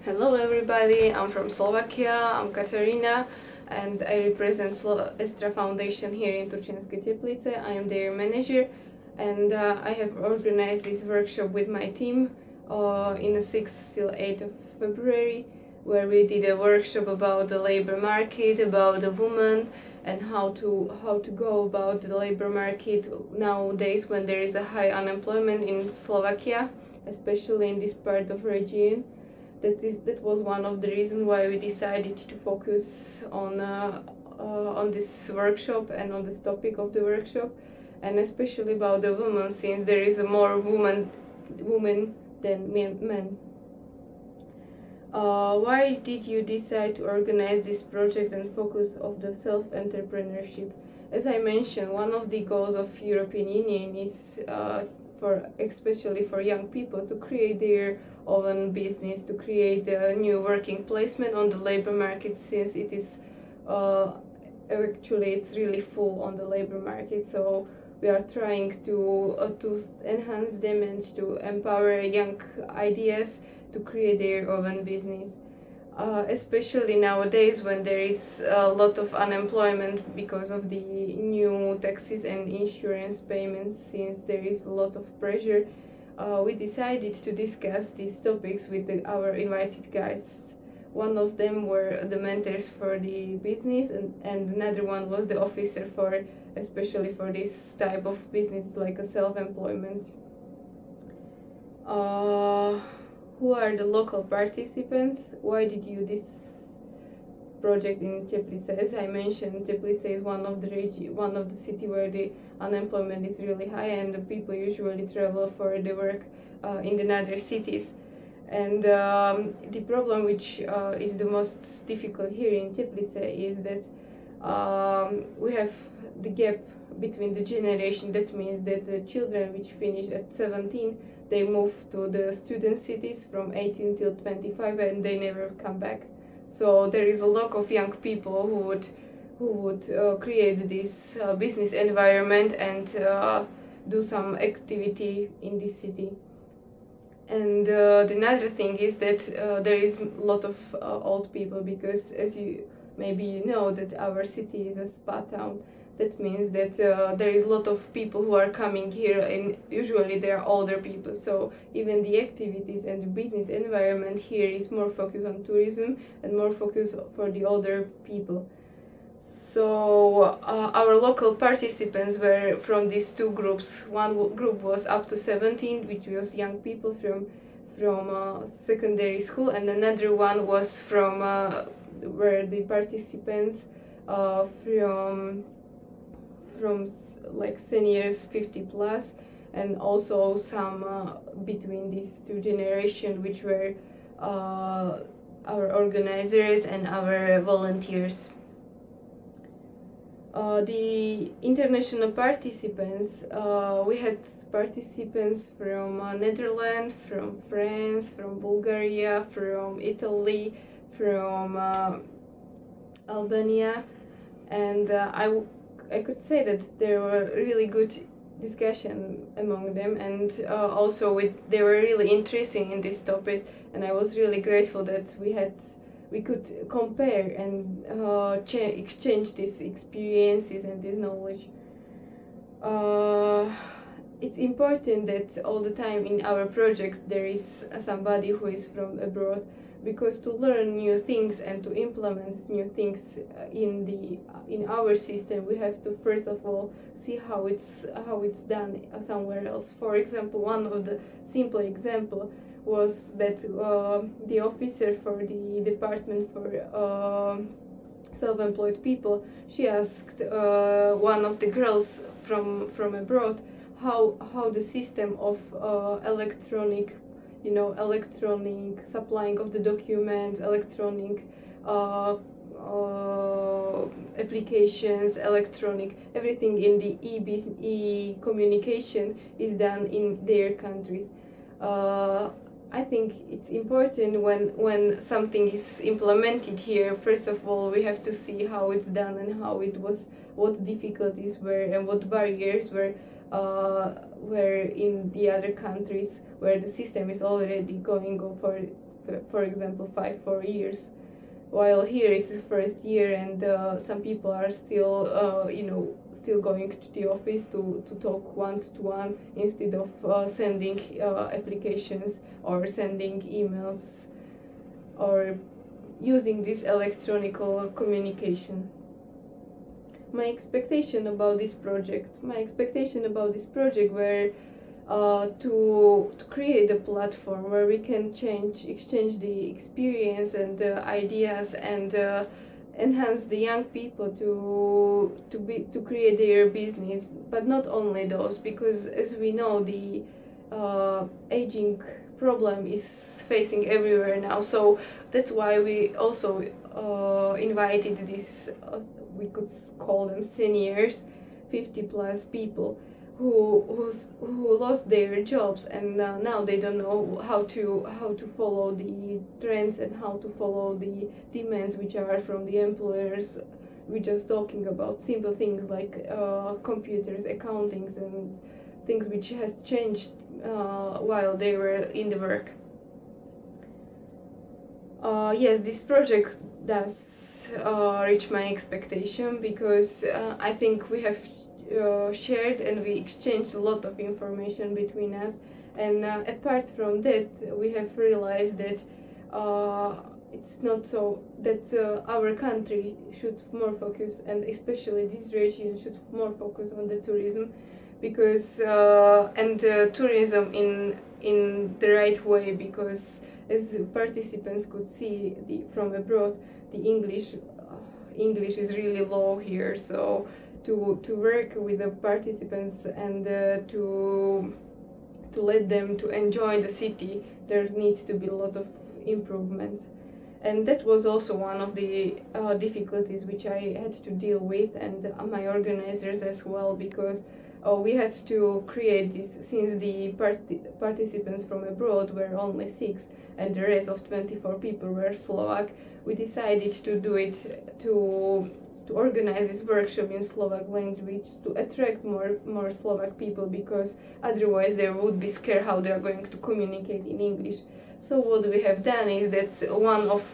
Hello everybody, I'm from Slovakia, I'm Katarina and I represent Estra Foundation here in Turčenské Teplice. I am their manager and I have organized this workshop with my team in the 6th till 8th of February, where we did a workshop about the labor market, about the woman and how to go about the labor market nowadays when there is a high unemployment in Slovakia, especially in this part of region. That was one of the reasons why we decided to focus on this workshop and on this topic of the workshop, and especially about the women, since there is more women than men. Why did you decide to organize this project and focus of the self-entrepreneurship? As I mentioned, one of the goals of European Union is especially for young people to create their own business, to create a new working placement on the labor market, since it is actually it's really full on the labor market. So we are trying to enhance them and to empower young ideas to create their own business. Especially nowadays when there is a lot of unemployment because of the new taxes and insurance payments, since there is a lot of pressure, we decided to discuss these topics with our invited guests. One of them were the mentors for the business and another one was the officer especially for this type of business like a self-employment. Who are the local participants? Why did you do this project in Teplice? As I mentioned, Teplice is one of the city where the unemployment is really high and the people usually travel for the work in the other cities. And the problem which is the most difficult here in Teplice is that we have the gap between the generation. That means that the children which finish at 17, they move to the student cities from 18 till 25 and they never come back. So there is a lot of young people who would create this business environment and do some activity in this city. And the another thing is that there is a lot of old people, because as maybe you know that our city is a spa town. That means that there is a lot of people who are coming here, and usually they are older people. So even the activities and the business environment here is more focused on tourism and more focused for the older people. So our local participants were from these two groups. One group was up to 17, which was young people from secondary school, and another one was from where the participants from like seniors 50 plus, and also some between these two generations, which were our organizers and our volunteers. The international participants, we had participants from Netherlands, from France, from Bulgaria, from Italy, from Albania, and I could say that there were really good discussion among them, and also they were really interesting in this topic, and I was really grateful that we could compare and exchange these experiences and this knowledge. It's important that all the time in our project there is somebody who is from abroad, because to learn new things and to implement new things in our system, we have to first of all see how it's done somewhere else. For example, one of the simple example was that the officer for the department for self-employed people, she asked one of the girls from abroad how the system of electronic supplying of the documents, electronic applications, electronic everything in the e-communication is done in their countries. I think it's important when something is implemented here, first of all we have to see how it's done and what difficulties were and what barriers were in the other countries where the system is already going for for example, 4 years. While here it's the first year, and some people are still, still going to the office to talk one-to-one instead of sending applications or sending emails or using this electronic communication. My expectation about this project were to create a platform where we can exchange the experience and ideas, and enhance the young people to create their business. But not only those, because as we know, the aging problem is facing everywhere now. So that's why we also invited this, we could call them seniors, 50+ people who lost their jobs, and now they don't know how to follow the trends and how to follow the demands which are from the employers. We're just talking about simple things like computers, accountings, and things which has changed while they were in the work. Yes, this project does reach my expectation, because I think we have shared and we exchanged a lot of information between us, and apart from that, we have realized that it's not so that our country should more focus, and especially this region should more focus on the tourism, because and tourism in the right way, because as participants could see from abroad, the English is really low here. So to work with the participants and to let them to enjoy the city, there needs to be a lot of improvements. And that was also one of the difficulties which I had to deal with, and my organizers as well, because we had to create this, since the participants from abroad were only 6 and the rest of 24 people were Slovak. We decided to do it, to organize this workshop in Slovak language to attract more Slovak people, because otherwise they would be scared how they are going to communicate in English. So what we have done is that one of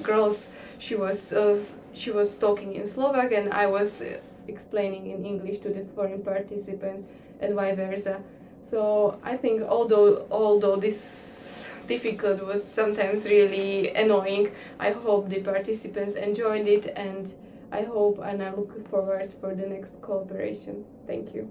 girls, she was talking in Slovak and I was explaining in English to the foreign participants, and vice versa. So I think although this difficult was sometimes really annoying, I hope the participants enjoyed it, and I hope and I look forward for the next cooperation. Thank you.